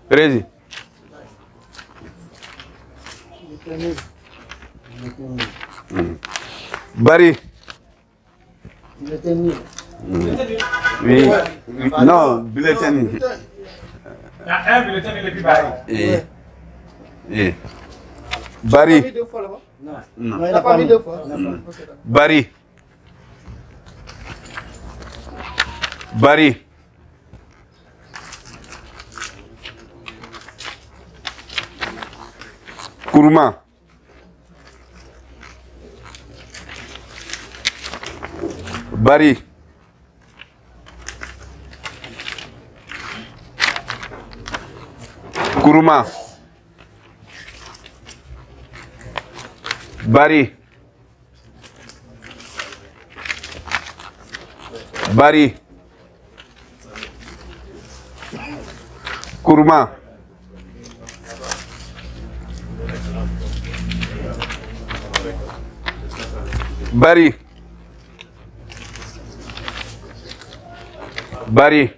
Prési. Bari. Oui. Non, bulletin. Un bulletin, il est plus bari. Bari. Non, il n'a pas mis 2 fois. Bari. Bari. Kurma. Bari. Kurma. Bari. Bari. Kurma. Bari. Bari.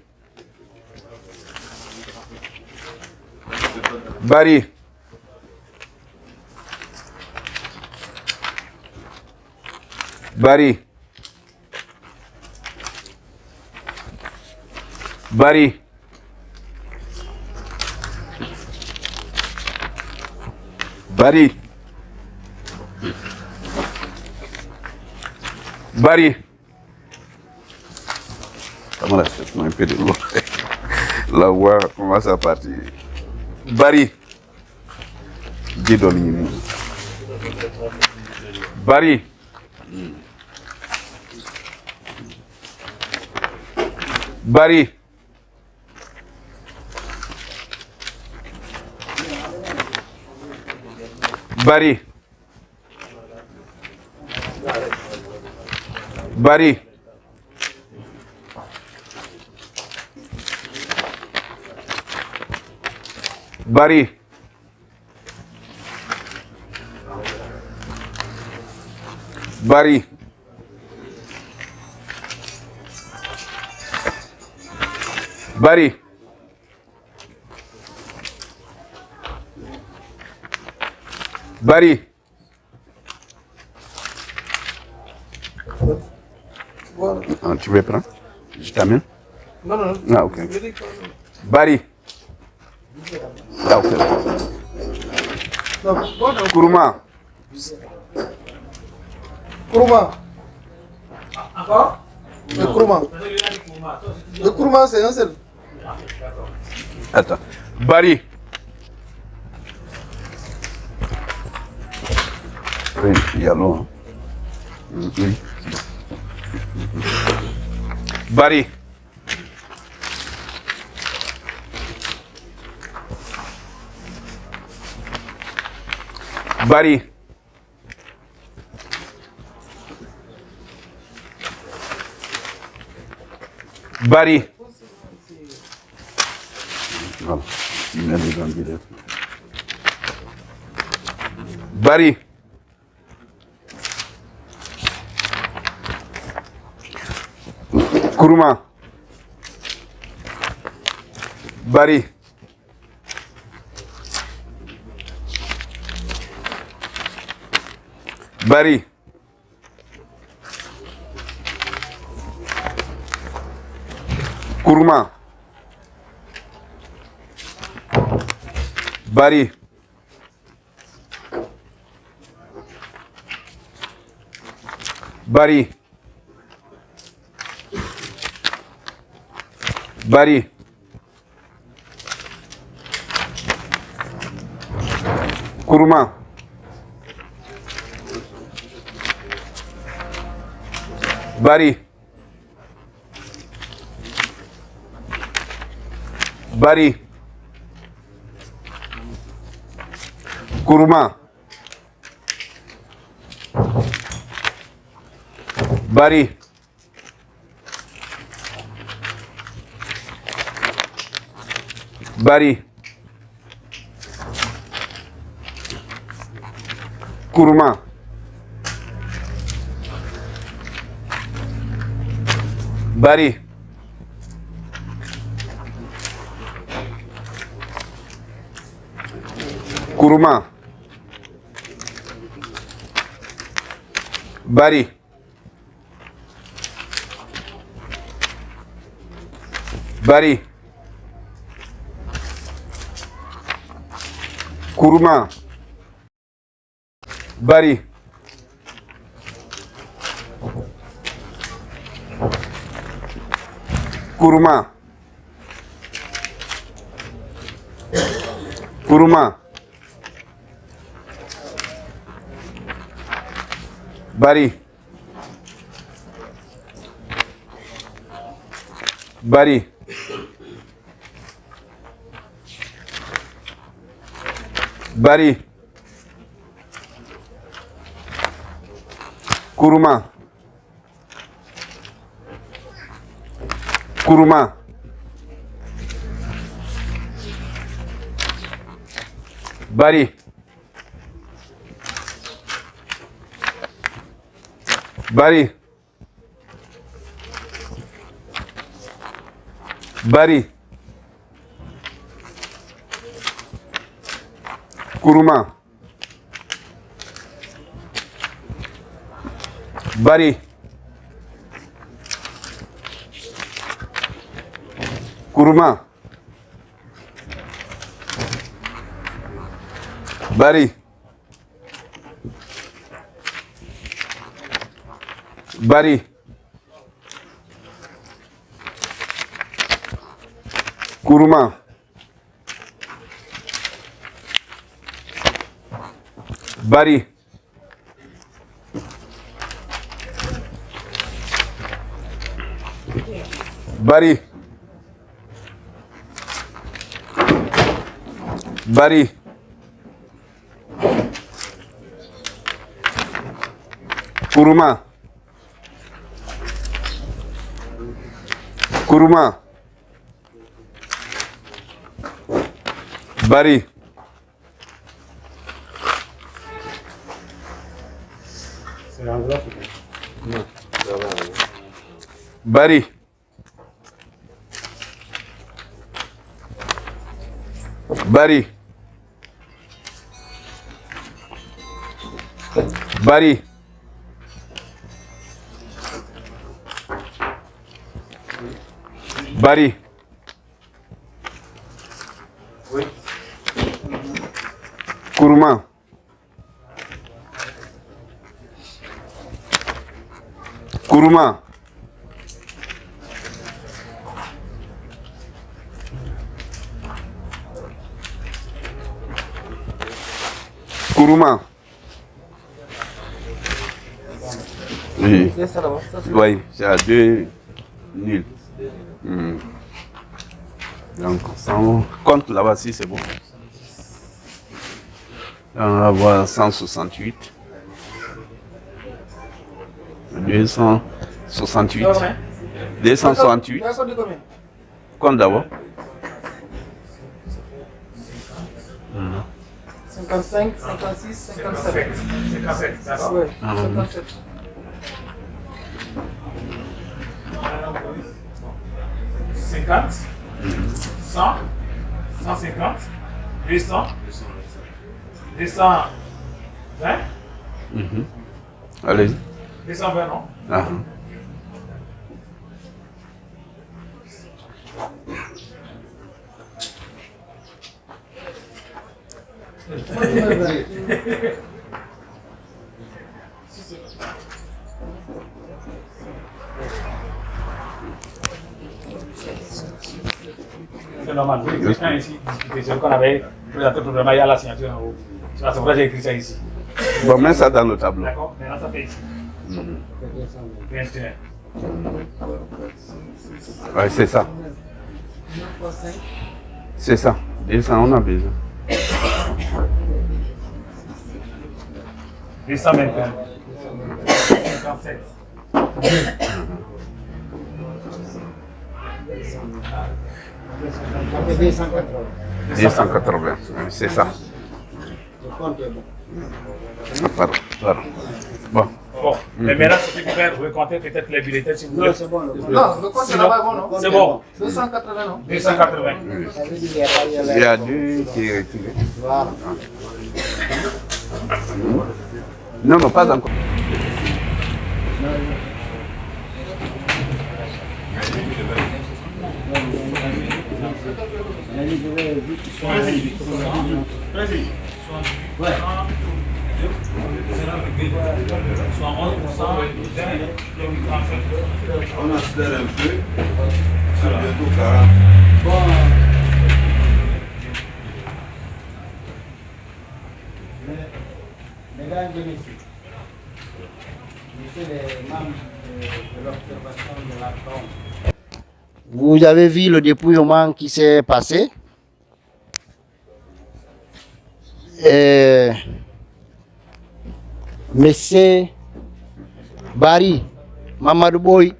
Bari. Bari. Bari. Bari. Bari. Comment un peu de l'eau. La voix commence à partir. Bari. Didolini. Bari. Bari. Bari. Bari. Bari. Bari. Bari. Bari. Ah, tu veux prendre? Je t'amène? Non. Ah, ok. Bari. Ah, ok. Kurma. Kurma. Le kurma. Le kurma, c'est un seul. Attends. Bari. Oui, il y a l'eau. Oui. Bari. Bari. Bari. Voilà. Il a des environs. Bari. Kurma. Bari. Bari. Kurma. Bari. Bari. Bari. Kurma. Bari. Bari. Kurma. Bari. Bari. Kurma. Bari. Kourouma. Bari. Bari. Kourouma. Bari. Kourouma. Kourouma. Bari. Bari. Bari. Kourouma. Kourouma. Bari. Bari. Bari. Kourouma. Bari. Kourouma. Bari. Bari. Kourouma. Bari. Bari. Bari. Kourouma. Kourouma. Bari. Bari. Bari. Bari. Bari. Kourouma. Kourouma. Kourouma. Oui. Oui, c'est à 2 nuls. Donc, on compte là-bas si c'est bon. On va voir 168. 268. 268. Compte d'abord. 55, 56, 57. 57, d'accord. Ouais, 57. 50, 100, 150, 200, 220, Allez. 220 non. Ah. C'est normal. Quelqu'un ici, c'est ce qu'on avait présenté probablement, il y a la signature en haut. C'est pour ça que j'ai écrit ça ici. Bon, mets ça dans le tableau. D'accord, maintenant ça fait ici. 21. Ouais, c'est ça. C'est ça. 200, on a besoin. 221. 57. 280, c'est ça. Pardon, pardon. Bon, Bon, mais maintenant, ce qu'il faut faire, recompter peut-être les bulletins si vous voulez. Non, c'est bon. Non, le compte là-bas, bon, non? C'est bon. 280, non? 280. Il y a deux qui est retiré. Voilà. Non, non, pas encore. On accélère un peu. C'est bientôt 40. Mesdames et messieurs, messieurs les membres de l'observation de la tombe. Vous avez vu le dépouillement qui s'est passé. Monsieur Barry Mamadou Boy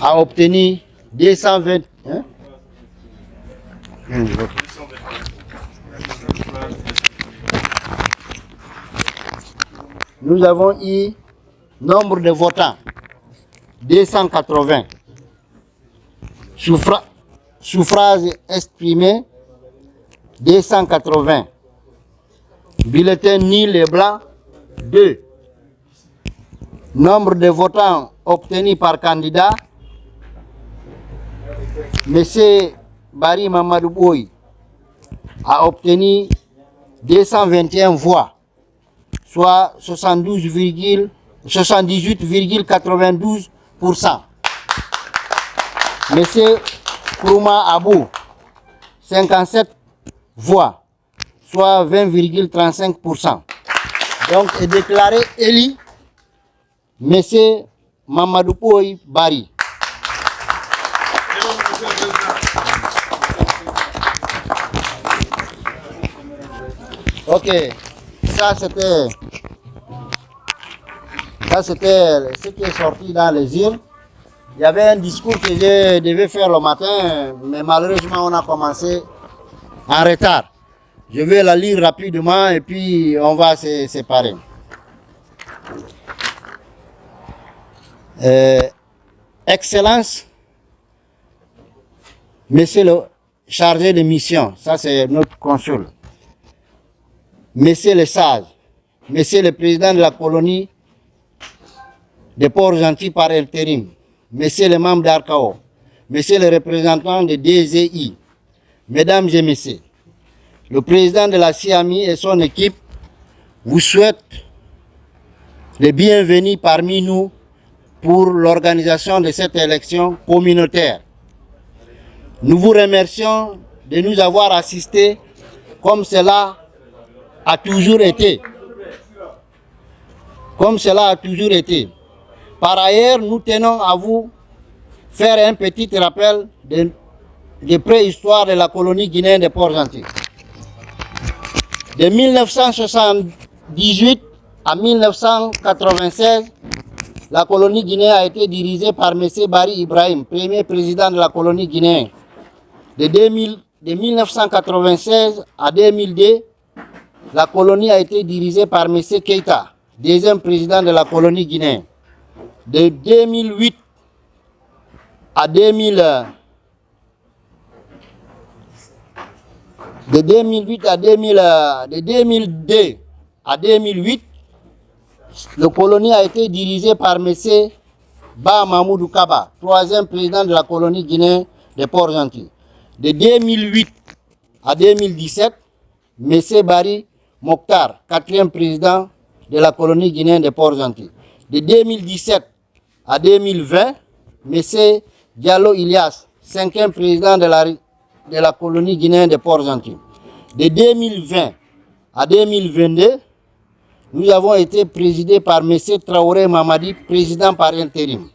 a obtenu 220. Hein? Nous avons eu nombre de votants 280. Suffrage exprimé 280. Bulletin nul et blanc 2. Nombre de votants obtenus par candidat. Monsieur Barry Mamadou Boy a obtenu 221 voix, soit 78,92%. Monsieur Kourouma Abou, 57 voix, soit 20,35%. Donc est déclaré élu Monsieur Mamadou Boy Barry. Ok, ça c'était ce qui est sorti dans les urnes. Il y avait un discours que je devais faire le matin, mais malheureusement on a commencé en retard. Je vais la lire rapidement et puis on va se séparer. Excellence, Monsieur le chargé de mission, ça c'est notre consul. Messieurs les sages, Monsieur le président de la colonie de Port-Gentil par intérim, Messieurs les membres d'Arcao, Messieurs les représentants de DZI, Mesdames et Messieurs, le président de la CIAMI et son équipe vous souhaitent les bienvenus parmi nous pour l'organisation de cette élection communautaire. Nous vous remercions de nous avoir assistés comme cela a toujours été. Comme cela a toujours été. Par ailleurs, nous tenons à vous faire un petit rappel de préhistoire de la colonie guinéenne de Port-Gentil. De 1978 à 1996, la colonie guinéenne a été dirigée par M. Barry Ibrahim, premier président de la colonie guinéenne. De 1996 à 2002, la colonie a été dirigée par M. Keïta, deuxième président de la colonie guinéenne. De 2008 à 2002, à 2008, la colonie a été dirigée par M. Ba Mamoudou Kaba, troisième président de la colonie guinéenne de Port-Gentil. De 2008 à 2017, M. Barry Mokhtar, quatrième président de la colonie guinéenne de Port-Gentil. De 2017 à 2020, M. Diallo Ilias, cinquième président de la colonie guinéenne de Port-Gentil. De 2020 à 2022, nous avons été présidés par M. Traoré Mamadi, président par intérim.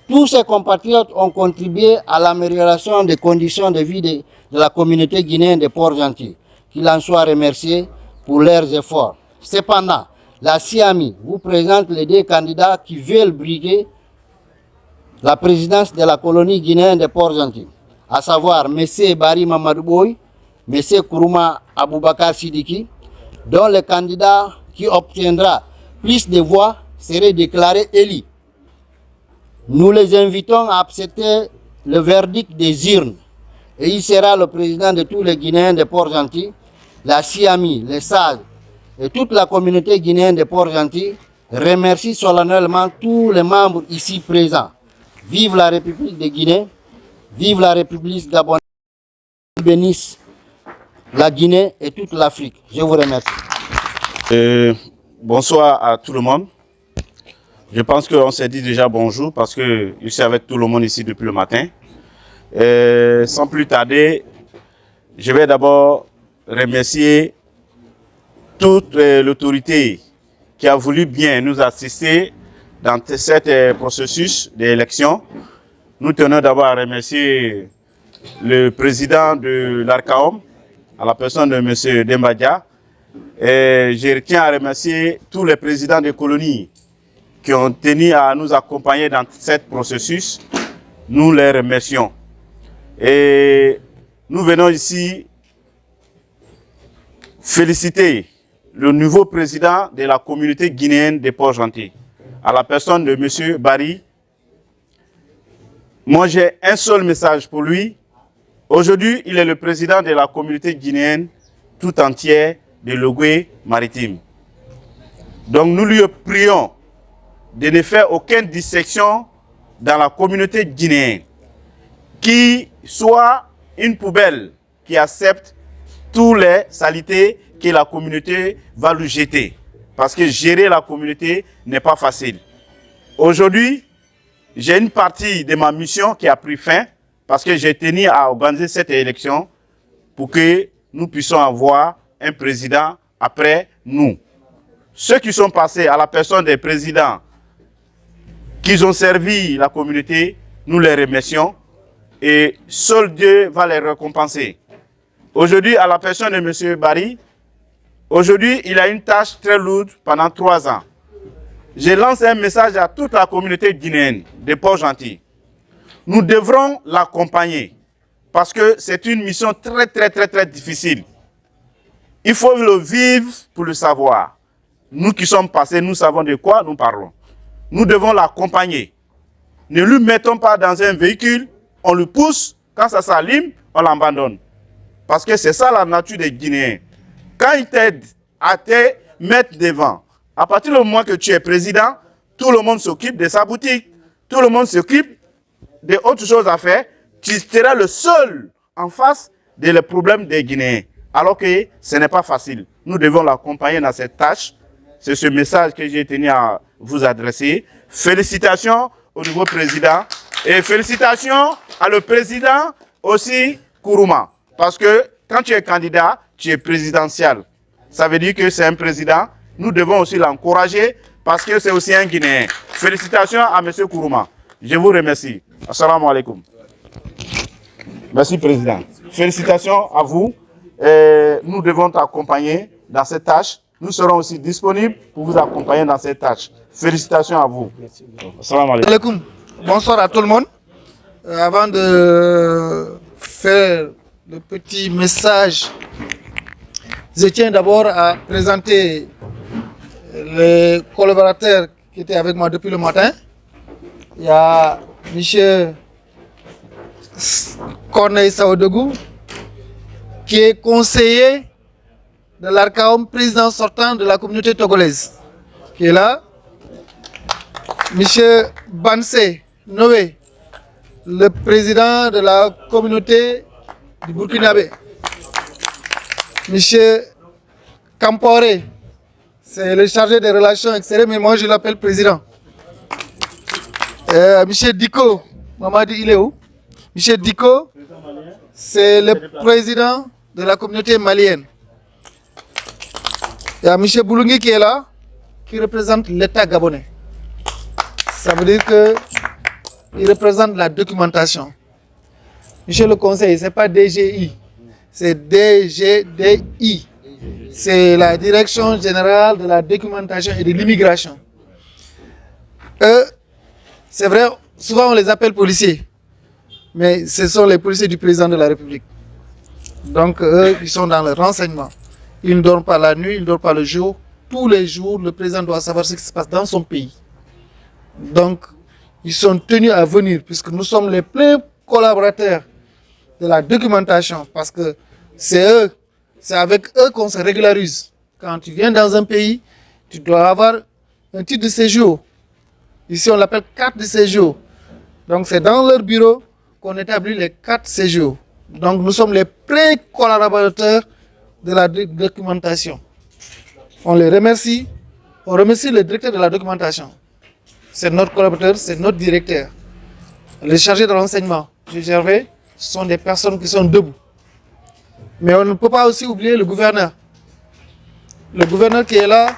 Tous ces compatriotes ont contribué à l'amélioration des conditions de vie de la communauté guinéenne de Port-Gentil. Qu'il en soit remercié pour leurs efforts. Cependant, la CIAMI vous présente les deux candidats qui veulent briguer la présidence de la colonie guinéenne de Port-Gentil, à savoir M. Barry Mamadou Boy, M. Kourouma Aboubakar Sidiki, dont le candidat qui obtiendra plus de voix seraient déclarés élus. Nous les invitons à accepter le verdict des urnes. Et il sera le président de tous les Guinéens de Port-Gentil, la CIAMI, les sages et toute la communauté guinéenne de Port-Gentil remercie solennellement tous les membres ici présents. Vive la République de Guinée, vive la République gabonaise, bénisse la Guinée et toute l'Afrique. Je vous remercie. Bonsoir à tout le monde. Je pense qu'on s'est dit déjà bonjour parce que je suis avec tout le monde ici depuis le matin. Sans plus tarder, je vais d'abord remercier toute l'autorité qui a voulu bien nous assister dans ce processus d'élection. Nous tenons d'abord à remercier le président de l'ARCAOM, à la personne de M. Dembadia. Et je tiens à remercier tous les présidents des colonies qui ont tenu à nous accompagner dans ce processus. Nous les remercions. Et nous venons ici féliciter le nouveau président de la communauté guinéenne de Port-Gentil, à la personne de M. Barry. Moi, j'ai un seul message pour lui. Aujourd'hui, il est le président de la communauté guinéenne tout entière de Logoué maritime. Donc, nous lui prions de ne faire aucune dissection dans la communauté guinéenne, qui soit une poubelle qui accepte toutes les saletés que la communauté va lui jeter. Parce que gérer la communauté n'est pas facile. Aujourd'hui, j'ai une partie de ma mission qui a pris fin parce que j'ai tenu à organiser cette élection pour que nous puissions avoir un président après nous. Ceux qui sont passés à la personne des présidents qui ont servi la communauté, nous les remercions et seul Dieu va les récompenser. Aujourd'hui, à la personne de M. Barry, aujourd'hui, il a une tâche très lourde pendant 3 ans. Je lance un message à toute la communauté guinéenne de Port-Gentil. Nous devrons l'accompagner parce que c'est une mission très difficile. Il faut le vivre pour le savoir. Nous qui sommes passés, nous savons de quoi nous parlons. Nous devons l'accompagner. Ne lui mettons pas dans un véhicule, on le pousse, quand ça s'allume, on l'abandonne. Parce que c'est ça la nature des Guinéens. Quand ils t'aident à te mettre devant, à partir du moment que tu es président, tout le monde s'occupe de sa boutique, tout le monde s'occupe d'autres choses à faire, tu seras le seul en face des problèmes des Guinéens. Alors que ce n'est pas facile. Nous devons l'accompagner dans cette tâche. C'est ce message que j'ai tenu à vous adresser. Félicitations au nouveau président et félicitations à le président aussi Kourouma. Parce que quand tu es candidat, tu es présidentiel. Ça veut dire que c'est un président. Nous devons aussi l'encourager parce que c'est aussi un Guinéen. Félicitations à M. Kourouma. Je vous remercie. Assalamu alaikum. Merci, président. Félicitations à vous. Nous devons t'accompagner dans cette tâche. Nous serons aussi disponibles pour vous accompagner dans cette tâche. Félicitations à vous. Assalamu alaikum. Bonsoir à tout le monde. Avant de faire le petit message, je tiens d'abord à présenter les collaborateurs qui étaient avec moi depuis le matin. Il y a M. Corneille Saoudegou, qui est conseiller de l'ARCAOM, président sortant de la communauté togolaise, qui est là. M. Bansé Noé, le président de la communauté du Burkinabé. M. Kamporé, c'est le chargé des relations extérieures, mais moi je l'appelle président. M. Diko, Mamadi, il est où? M. Diko, c'est le président de la communauté malienne. Il y a M. Boulungi qui est là, qui représente l'État gabonais. Ça veut dire qu'il représente la documentation. Monsieur le conseiller, ce n'est pas DGI, c'est DGDI. C'est la Direction Générale de la Documentation et de l'Immigration. C'est vrai, souvent on les appelle policiers, mais ce sont les policiers du président de la République. Donc eux, ils sont dans le renseignement. Ils ne dorment pas la nuit, ils ne dorment pas le jour tous les jours, le président doit savoir ce qui se passe dans son pays. Donc, ils sont tenus à venir, puisque nous sommes les pleins collaborateurs de la documentation, parce que c'est avec eux qu'on se régularise. Quand tu viens dans un pays, tu dois avoir un titre de séjour. Ici, on l'appelle carte de séjour. Donc, c'est dans leur bureau qu'on établit les cartes de séjour. Donc, nous sommes les pleins collaborateurs de la documentation. On les remercie. On remercie le directeur de la documentation. C'est notre collaborateur, c'est notre directeur. Les chargés de renseignement, Gervais, ce sont des personnes qui sont debout. Mais on ne peut pas aussi oublier le gouverneur. Le gouverneur qui est là,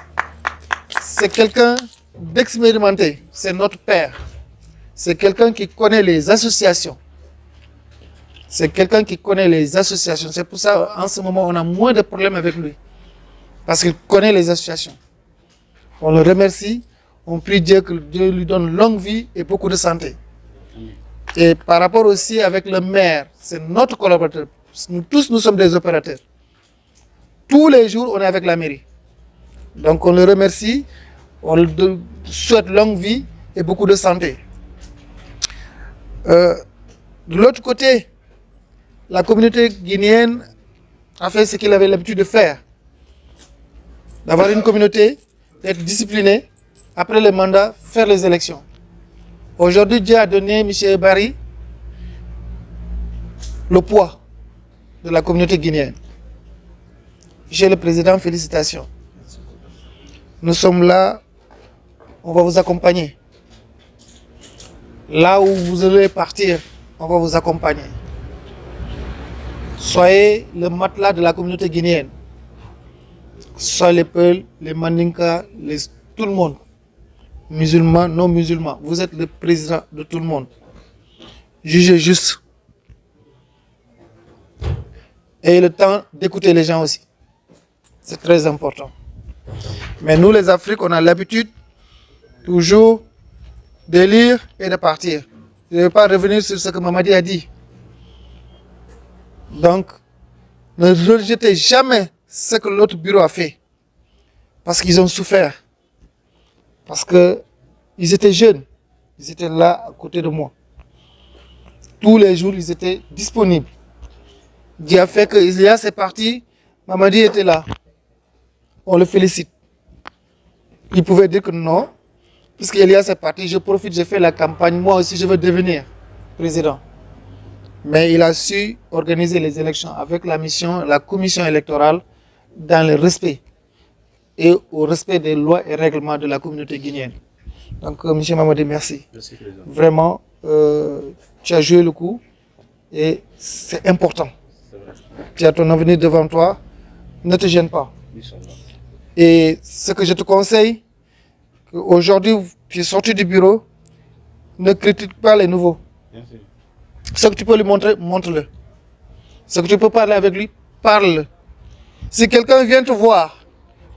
c'est quelqu'un d'expérimenté. C'est notre père. C'est quelqu'un qui connaît les associations. C'est quelqu'un qui connaît les associations. C'est pour ça, en ce moment, on a moins de problèmes avec lui. Parce qu'il connaît les associations. On le remercie. On prie Dieu que Dieu lui donne longue vie et beaucoup de santé. Et par rapport aussi avec le maire, c'est notre collaborateur. Nous tous, nous sommes des opérateurs. Tous les jours, on est avec la mairie. Donc on le remercie. On lui souhaite longue vie et beaucoup de santé. De l'autre côté, la communauté guinéenne a fait ce qu'il avait l'habitude de faire. D'avoir une communauté, d'être disciplinée, après le mandat, faire les élections. Aujourd'hui, Dieu a donné M. Barry le poids de la communauté guinéenne. Monsieur le Président, félicitations. Nous sommes là, on va vous accompagner. Là où vous allez partir, on va vous accompagner. Soyez le matelas de la communauté guinéenne. Soyez les Peuls, les Mandinka, tout le monde. Musulmans, non musulmans. Vous êtes le président de tout le monde. Jugez juste. Et le temps d'écouter les gens aussi. C'est très important. Mais nous, les Africains, on a l'habitude toujours de lire et de partir. Je ne vais pas revenir sur ce que Mamadi a dit. Donc, ne rejetez jamais ce que l'autre bureau a fait. Parce qu'ils ont souffert. Parce qu'ils étaient jeunes. Ils étaient là à côté de moi. Tous les jours, ils étaient disponibles. Dieu a fait que Elias est parti. Mamadi était là. On le félicite. Il pouvait dire que non. Puisque Elias est parti, je profite, j'ai fait la campagne. Moi aussi, je veux devenir président. Mais il a su organiser les élections avec la mission, la commission électorale, dans le respect. Et au respect des lois et règlements de la communauté guinéenne. Donc, M. Mamadi, merci. Merci, président. Vraiment, tu as joué le coup et c'est important. Tu as ton avenir devant toi, ne te gêne pas. Et ce que je te conseille, aujourd'hui, tu es sorti du bureau, ne critique pas les nouveaux. Ce que tu peux lui montrer, montre-le. Ce que tu peux parler avec lui, parle-le. Si quelqu'un vient te voir,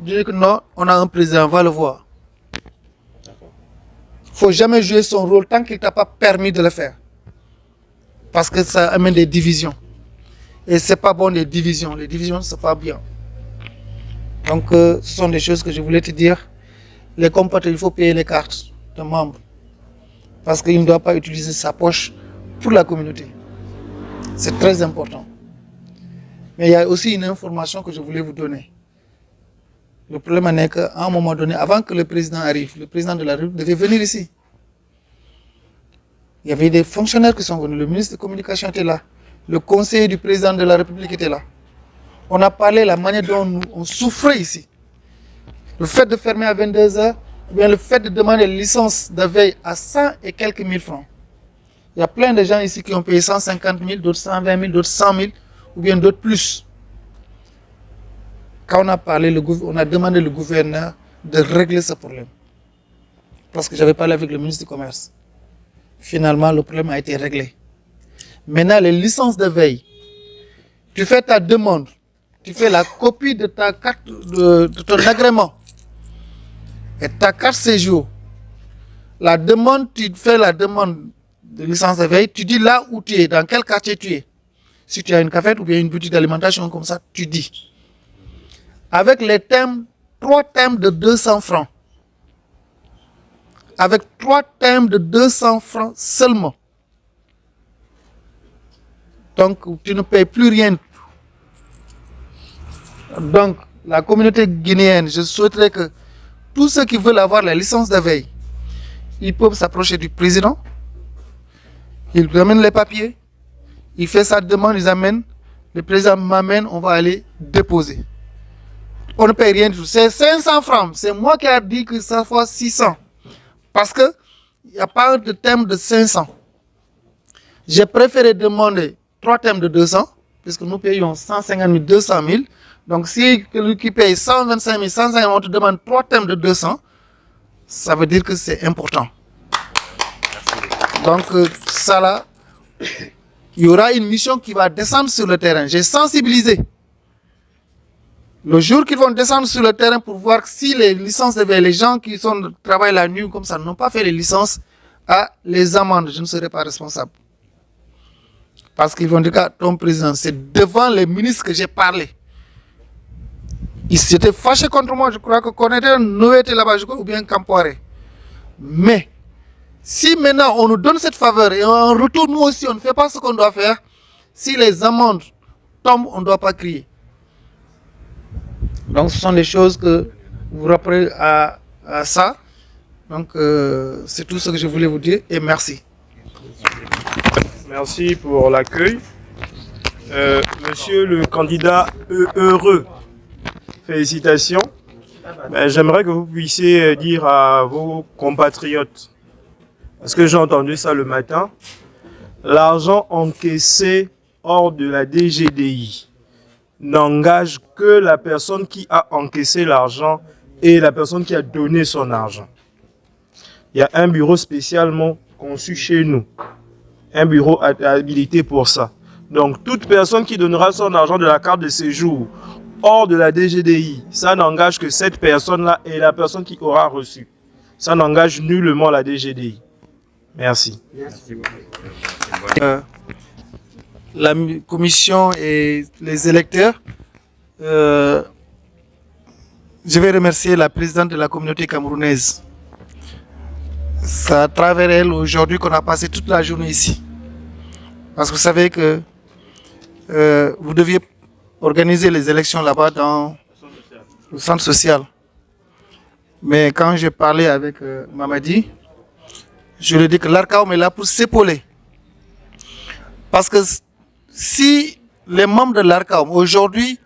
dis que non, on a un président, va le voir. Il ne faut jamais jouer son rôle tant qu'il ne t'a pas permis de le faire. Parce que ça amène des divisions. Et ce n'est pas bon les divisions. Les divisions, ce n'est pas bien. Donc, ce sont des choses que je voulais te dire. Les compatriotes, il faut payer les cartes de membres. Parce qu'il ne doit pas utiliser sa poche pour la communauté. C'est très important. Mais il y a aussi une information que je voulais vous donner. Le problème est qu'à un moment donné, avant que le président arrive, le président de la République devait venir ici. Il y avait des fonctionnaires qui sont venus. Le ministre de la Communication était là. Le conseiller du président de la République était là. On a parlé de la manière dont on souffrait ici. Le fait de fermer à 22 h, ou bien le fait de demander une licence de veille à 100 et quelques mille francs. Il y a plein de gens ici qui ont payé 150 000, d'autres 120 000, d'autres 100 000, ou bien d'autres plus. Quand on a parlé, on a demandé au gouverneur de régler ce problème. Parce que j'avais parlé avec le ministre du Commerce. Finalement, le problème a été réglé. Maintenant, les licences de veille, tu fais ta demande, tu fais la copie de ta carte, de ton agrément et ta carte séjour. La demande, tu fais la demande de licence de veille, tu dis là où tu es, dans quel quartier tu es. Si tu as une cafette ou bien une boutique d'alimentation comme ça, tu dis. Avec les thèmes 3 thèmes de 200 francs. Avec 3 thèmes de 200 francs seulement. Donc, tu ne payes plus rien. Donc, la communauté guinéenne, je souhaiterais que tous ceux qui veulent avoir la licence de veille, ils peuvent s'approcher du président. Il amène les papiers. Il fait sa demande, ils amènent. Le président m'amène, on va aller déposer. On ne paye rien du tout. C'est 500 francs. C'est moi qui ai dit que ça soit 600. Parce qu'il n'y a pas de thème de 500. J'ai préféré demander 3 thèmes de 200, puisque nous payons 150 000, 200 000. Donc si celui qui paye 125 000, 150 000, on te demande 3 thèmes de 200, ça veut dire que c'est important. Donc ça là, il y aura une mission qui va descendre sur le terrain. J'ai sensibilisé. Le jour qu'ils vont descendre sur le terrain pour voir si les licences de veille, les gens qui travaillent la nuit comme ça n'ont pas fait les licences, à les amendes, je ne serai pas responsable. Parce qu'ils vont dire que ton président, c'est devant les ministres que j'ai parlé. Ils s'étaient fâchés contre moi, je crois que connaître Noé était là-bas, ou bien Campoire. Mais, si maintenant on nous donne cette faveur et en retour, nous aussi, on ne fait pas ce qu'on doit faire, si les amendes tombent, on ne doit pas crier. Donc, ce sont des choses que vous rappelez à ça. Donc, c'est tout ce que je voulais vous dire et merci. Merci pour l'accueil. Monsieur le candidat heureux, félicitations. J'aimerais que vous puissiez dire à vos compatriotes, parce que j'ai entendu ça le matin, l'argent encaissé hors de la DGDI n'engage que la personne qui a encaissé l'argent et la personne qui a donné son argent. Il y a un bureau spécialement conçu chez nous, un bureau habilité pour ça. Donc, toute personne qui donnera son argent de la carte de séjour hors de la DGDI, ça n'engage que cette personne-là et la personne qui aura reçu. Ça n'engage nullement la DGDI. Merci. La commission et les électeurs, je vais remercier la présidente de la communauté camerounaise. C'est à travers elle aujourd'hui qu'on a passé toute la journée ici. Parce que vous savez que vous deviez organiser les élections là-bas dans le centre social. Mais quand j'ai parlé avec Mamadi, je lui ai dit que l'ARCAOM est là pour s'épauler. Parce que si les membres de l'ARCAOM, aujourd'hui,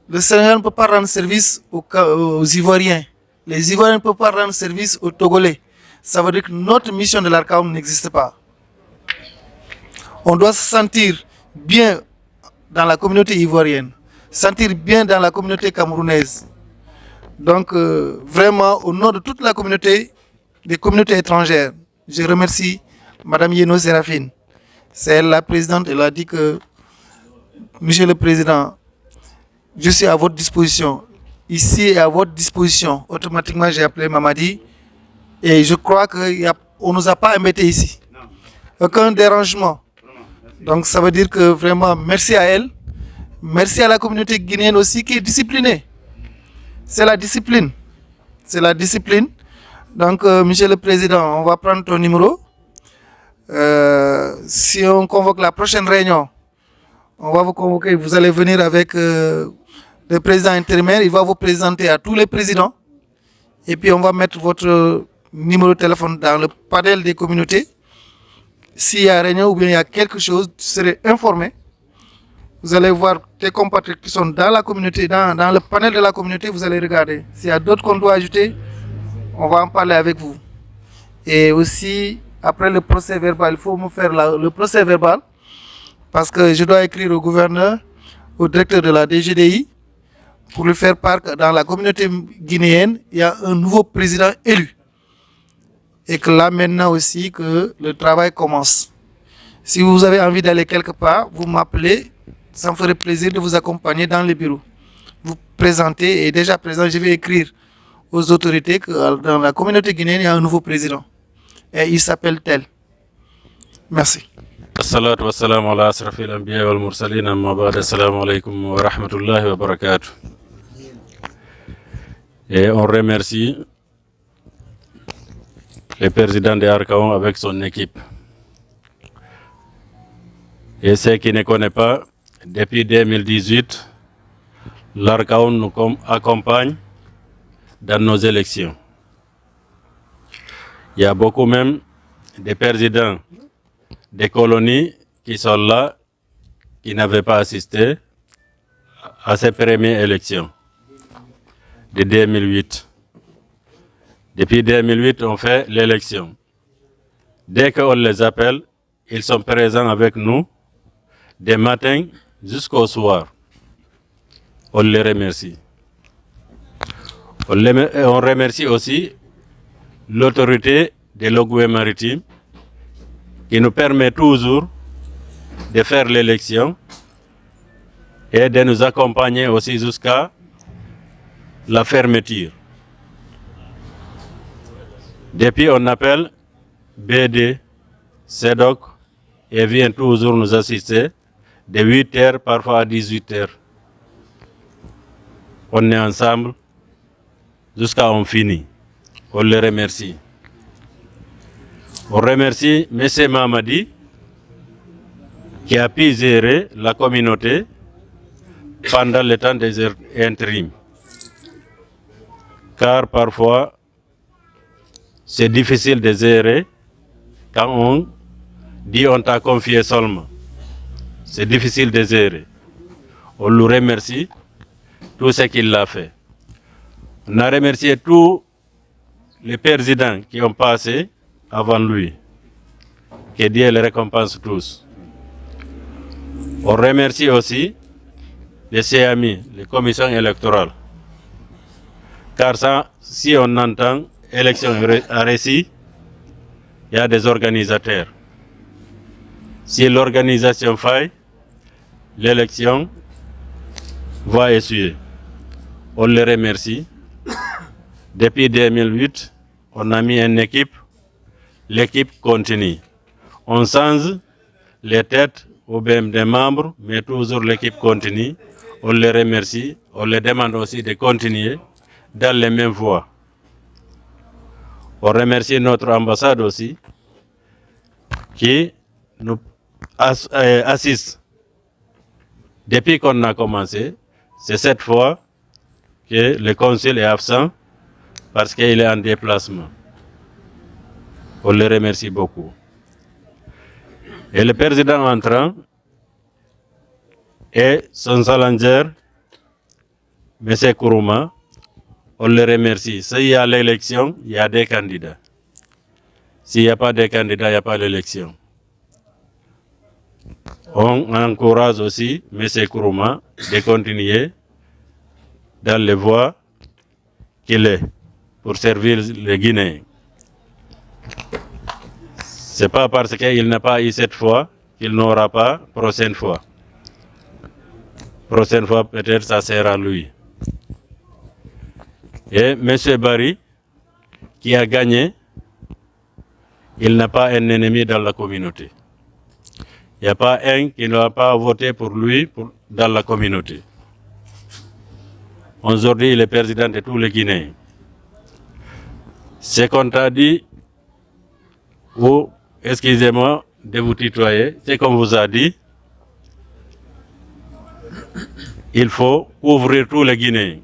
le Sénégal ne peut pas rendre service aux Ivoiriens, les Ivoiriens ne peuvent pas rendre service aux Togolais, ça veut dire que notre mission de l'ARCAOM n'existe pas. On doit se sentir bien dans la communauté ivoirienne, sentir bien dans la communauté camerounaise. Donc, vraiment, au nom de toute la communauté, des communautés étrangères, je remercie Mme Yeno Séraphine. C'est elle la présidente, elle a dit que, Monsieur le Président, je suis à votre disposition. Ici et à votre disposition. Automatiquement, j'ai appelé Mamadi et je crois qu'on ne nous a pas embêtés ici. Aucun dérangement. Donc ça veut dire que vraiment, merci à elle. Merci à la communauté guinéenne aussi qui est disciplinée. C'est la discipline. C'est la discipline. Donc, Monsieur le Président, on va prendre ton numéro. Si on convoque la prochaine réunion, on va vous convoquer. Vous allez venir avec le président intérimaire. Il va vous présenter à tous les présidents. Et puis, on va mettre votre numéro de téléphone dans le panel des communautés. S'il y a réunion ou bien il y a quelque chose, tu serais informé. Vous allez voir tes compatriotes qui sont dans la communauté, dans le panel de la communauté, vous allez regarder. S'il y a d'autres qu'on doit ajouter, on va en parler avec vous. Et aussi, après le procès verbal, il faut me faire le procès verbal parce que je dois écrire au gouverneur, au directeur de la DGDI pour lui faire part que dans la communauté guinéenne, il y a un nouveau président élu. Et que là maintenant aussi que le travail commence. Si vous avez envie d'aller quelque part, vous m'appelez, ça me ferait plaisir de vous accompagner dans les bureaux. Vous présenter et déjà présent, je vais écrire aux autorités que dans la communauté guinéenne, il y a un nouveau président. Et il s'appelle tel. Merci. Assalatu wassalamu ala asrafil anbiya wal mursalin amma ba'd. Assalamu alaikum wa rahmatullahi wa barakatuh. Et on remercie le président de Arcaon avec son équipe. Et ceux qui ne connaissent pas, depuis 2018, l'Arcaon nous accompagne dans nos élections. Il y a beaucoup même de présidents des colonies qui sont là, qui n'avaient pas assisté à ces premières élections de 2008. Depuis 2008, on fait l'élection. Dès qu'on les appelle, ils sont présents avec nous, des matins jusqu'au soir. On les remercie. On remercie aussi l'autorité de l'Ogooué maritime qui nous permet toujours de faire l'élection et de nous accompagner aussi jusqu'à la fermeture. Depuis, on appelle BD, SEDOC et vient toujours nous assister de 8h parfois à 18h. On est ensemble jusqu'à on finit. On les remercie. On remercie M. Mamadi qui a pu gérer la communauté pendant le temps des intérims. Car parfois, c'est difficile de gérer quand on dit on t'a confié seulement. C'est difficile de gérer. On le remercie tout ce qu'il a fait. On a remercié tous les présidents qui ont passé avant lui. Que Dieu les récompense tous. On remercie aussi les CAMI, les commissions électorales. Car ça, si on entend élection à récit, il y a des organisateurs. Si l'organisation faille, l'élection va essuyer. On les remercie. Depuis 2008, on a mis une équipe. L'équipe continue. On change les têtes ou bien des membres, mais toujours l'équipe continue. On les remercie. On les demande aussi de continuer dans les mêmes voies. On remercie notre ambassade aussi, qui nous assiste. Depuis qu'on a commencé, c'est cette fois que le consul est absent parce qu'il est en déplacement. On le remercie beaucoup. Et le président entrant et son challenger, M. Kourouma, on le remercie. S'il y a l'élection, il y a des candidats. S'il n'y a pas de candidats, il n'y a pas d'élection. On encourage aussi M. Kourouma de continuer dans les voies qu'il est pour servir les Guinéens. Ce n'est pas parce qu'il n'a pas eu cette fois qu'il n'aura pas prochaine fois. Prochaine fois, peut-être ça sera lui. Et M. Barry, qui a gagné, il n'a pas un ennemi dans la communauté. Il n'y a pas un qui n'a pas voté pour lui dans la communauté. Aujourd'hui, il est président de tous les Guinéens. Ce qu'on t'a dit, ou excusez-moi de vous tutoyer, ce qu'on vous a dit, il faut couvrir tous les Guinéens.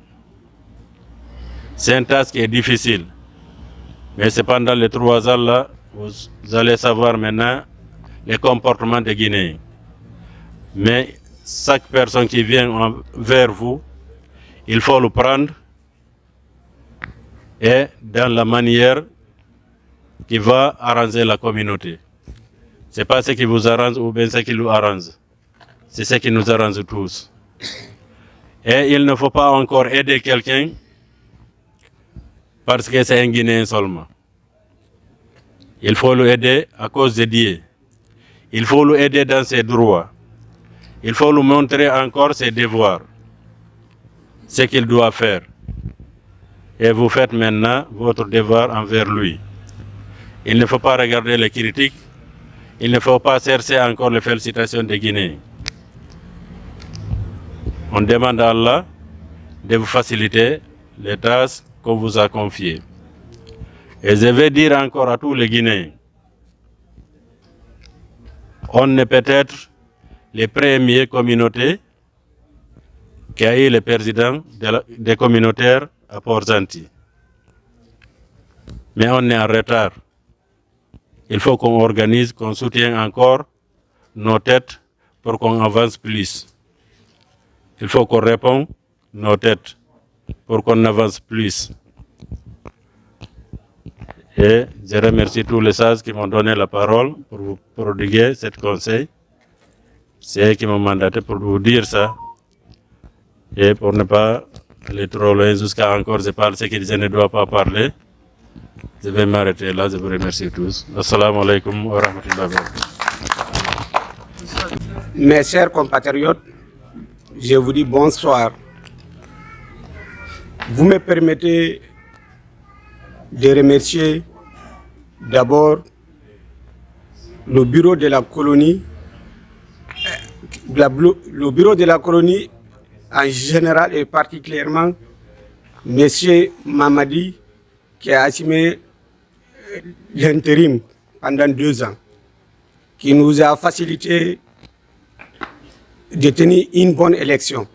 C'est une tâche qui est difficile. Mais c'est pendant les 3 ans là, vous allez savoir maintenant les comportements des Guinéens. Mais chaque personne qui vient vers vous, il faut le prendre et dans la manière qui va arranger la communauté. Ce n'est pas ce qui vous arrange ou bien ce qui nous arrange. C'est ce qui nous arrange tous. Et il ne faut pas encore aider quelqu'un parce que c'est un Guinéen seulement. Il faut l'aider à cause de Dieu. Il faut l'aider dans ses droits. Il faut lui montrer encore ses devoirs, ce qu'il doit faire. Et vous faites maintenant votre devoir envers lui. Il ne faut pas regarder les critiques. Il ne faut pas chercher encore les félicitations des Guinéens. On demande à Allah de vous faciliter les tâches qu'on vous a confiée. Et je vais dire encore à tous les Guinéens, on est peut-être les premières communautés qui a eu le président des communautaires à Port-Gentil. Mais on est en retard. Il faut qu'on organise, qu'on soutienne encore nos têtes pour qu'on avance plus. Il faut qu'on réponde nos têtes pour qu'on avance plus. Et je remercie tous les sages qui m'ont donné la parole pour vous prodiguer ce conseil. C'est eux qui m'ont mandaté pour vous dire ça. Et pour ne pas aller trop loin jusqu'à encore je parle ce que je ne dois pas parler. Je vais m'arrêter là. Je vous remercie tous. Assalamu alaikum wa rahmatullahi wa barakatuh. Mes chers compatriotes, je vous dis bonsoir. Vous me permettez de remercier d'abord le bureau de la colonie, le bureau de la colonie en général et particulièrement M. Mamadi qui a assumé l'intérim pendant 2 ans, qui nous a facilité de tenir une bonne élection.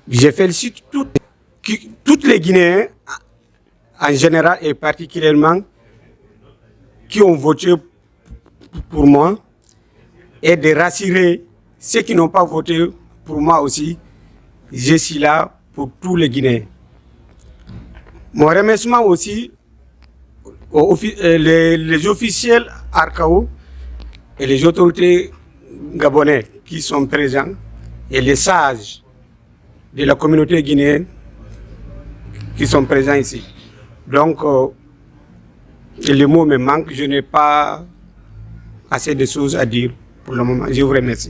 Je félicite toutes les Guinéens en général et particulièrement qui ont voté pour moi et de rassurer ceux qui n'ont pas voté pour moi aussi. Je suis là pour tous les Guinéens. Mon remerciement aussi les officiels Arcao et les autorités gabonais qui sont présents et les sages de la communauté guinéenne qui sont présents ici. Donc, les mots me manquent, je n'ai pas assez de choses à dire pour le moment. Je vous remercie.